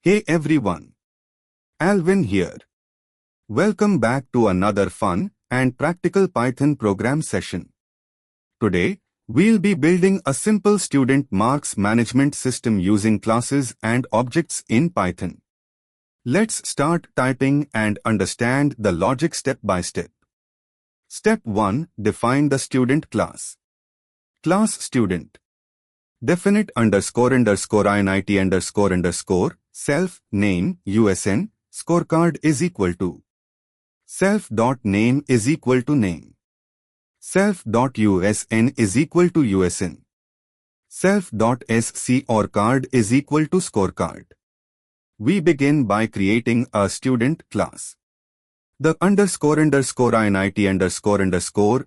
Hey everyone, Alvin here. Welcome back to another fun and practical Python program session. Today, we'll be building a simple student marks management system using classes and objects in Python. Let's start typing and understand the logic step by step. Step 1. Define the student class. Class student. Definite __init__ self name USN scorecard is equal to self.name is equal to name. Self.usn is equal to usn. Self.scorecard is equal to scorecard. We begin by creating a student class. The __init__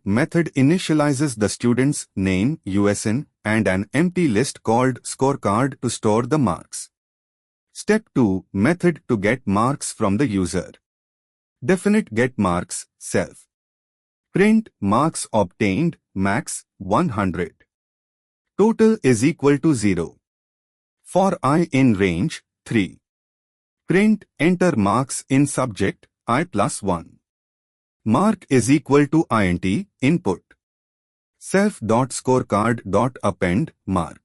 method initializes the student's name USN and an empty list called scorecard to store the marks. Step 2. Method to get marks from the user. Definite getMarks self. Print marks obtained max 100. Total is equal to 0. For I in range 3. Print enter marks in subject I plus 1. Mark is equal to int input. Self.scorecard.append mark.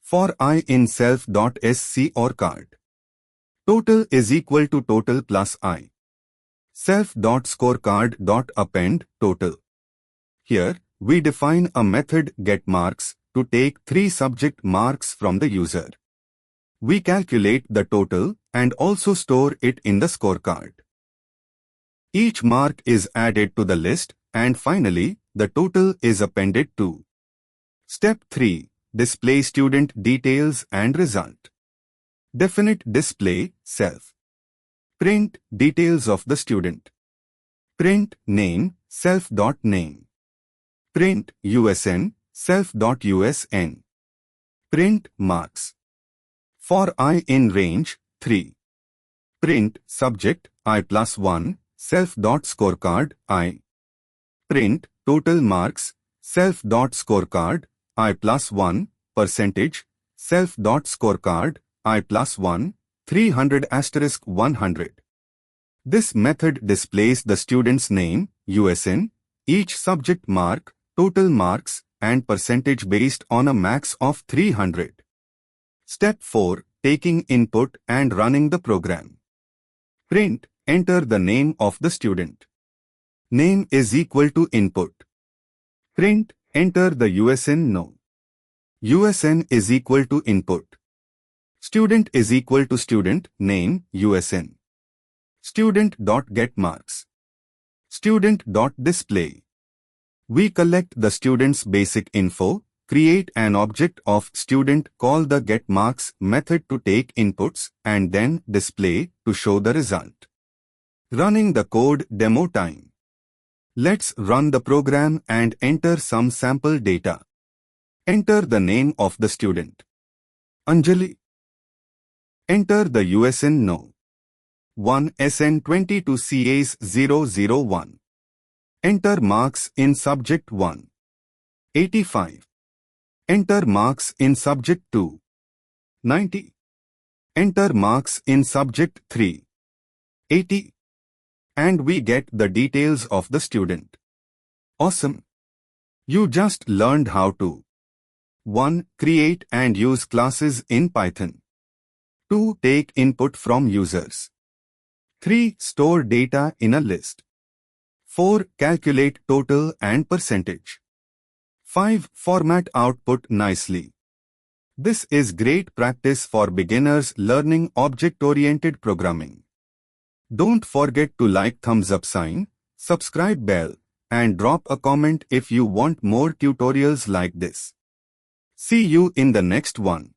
For I in self.scorecard. Total is equal to total plus I. Self.scorecard.append total. Here, we define a method getMarks to take 3 subject marks from the user. We calculate the total and also store it in the scorecard. Each mark is added to the list and finally, the total is appended to. Step 3. Display student details and result. Definite display self. Print details of the student. Print name self.name. Print USN self.usn. Print marks. For I in range 3. Print subject I plus 1 self.scorecard I. Print total marks self.scorecard I plus 1 percentage self.scorecard I plus 1 300 * 100. This method displays the student's name USN, each subject mark, total marks and percentage based on a max of 300. Step 4. Taking input and running the program. Print enter the name of the student. Name is equal to input. Print enter the USN no. USN is equal to input. Student is equal to student name USN. Student.getMarks. Student.display. We collect the student's basic info, create an object of student, call the getMarks method to take inputs and then display to show the result. Running the code demo time. Let's run the program and enter some sample data. Enter the name of the student. Anjali. Enter the USN no. 1 SN22 CAs 001. Enter marks in subject 1. 85. Enter marks in subject 2. 90. Enter marks in subject 3. 80. And we get the details of the student. Awesome! You just learned how to 1. Create and use classes in Python. 2. Take input from users. 3. Store data in a list. 4. Calculate total and percentage. 5. Format output nicely. This is great practice for beginners learning object-oriented programming. Don't forget to like thumbs up sign, subscribe bell, and drop a comment if you want more tutorials like this. See you in the next one.